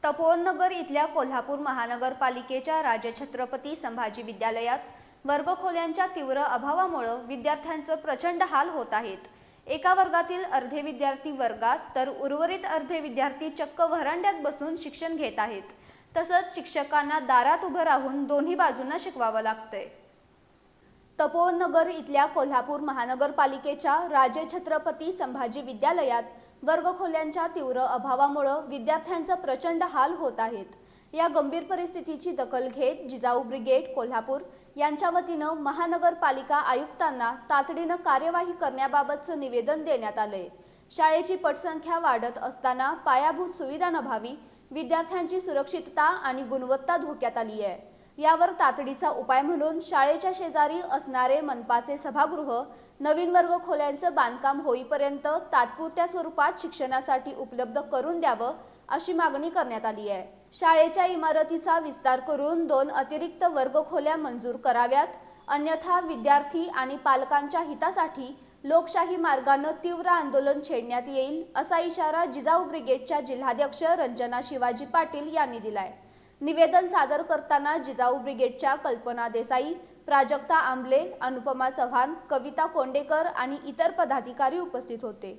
तपोवननगर इथल्या कोल्हापूर महानगरपालिकेच्या राजछत्रपती संभाजी विद्यालयात वर्गखोल्यांच्या तीव्र अभावामुळे विद्यार्थ्यांचे प्रचंड हाल होत आहेत। एका वर्गातील अर्धे विद्यार्थी वर्गात तर उर्वरित अर्धे विद्यार्थी चक्क व्हरांड्यात बसून शिक्षण घेत आहेत। तसंच शिक्षकांना दारात उभं राहून दोन्ही बाजूंना शिकवावं लागतंय। तपोवननगर इथल्या कोल्हापूर महानगरपालिकेच्या राजछत्रपती संभाजी विद्यालयात वर्गखोल्यांच्या तीव्र अभावामुळे विद्यार्थ्यांचे प्रचंड हाल होत आहेत। या गंभीर परिस्थितीची दखल घेत जिजाऊ ब्रिगेड कोल्हापूर यांच्या वतीने महानगरपालिका आयुक्तांना तातडीने कार्यवाही करण्याबाबतचे निवेदन देण्यात आले। शाळेची पटसंख्या वाढत असताना पायाभूत सुविधांअभावी विद्यार्थ्यांची सुरक्षितता आणि गुणवत्ता धोक्यात आली आहे। यावर तातडीचा उपाय म्हणून शाळेच्या शेजारी असणारे मनपाचे सभागृह नवीन वर्गखोल्यांचे बांधकाम होईपर्यंत तात्पुरत्या स्वरूपात शिक्षणासाठी उपलब्ध करून द्यावं अशी मागणी करण्यात आली आहे। शाळेच्या इमारतीचा विस्तार करून 2 अतिरिक्त वर्गखोल्या मंजूर कराव्यात, अन्यथा विद्यार्थी आणि पालकांच्या हितासाठी लोकशाही मार्गाने तीव्र आंदोलन छेडण्यात येईल असा इशारा जिजाऊ ब्रिगेडच्या जिल्हाध्यक्ष रंजना शिवाजी पाटील यांनी दिलाय। निवेदन सादर करताना जिजाऊ ब्रिगेडच्या कल्पना देसाई, प्राजक्ता आंबले, अनुपमा चव्हाण, कविता कोंडेकर आणि इतर पदाधिकारी उपस्थित होते।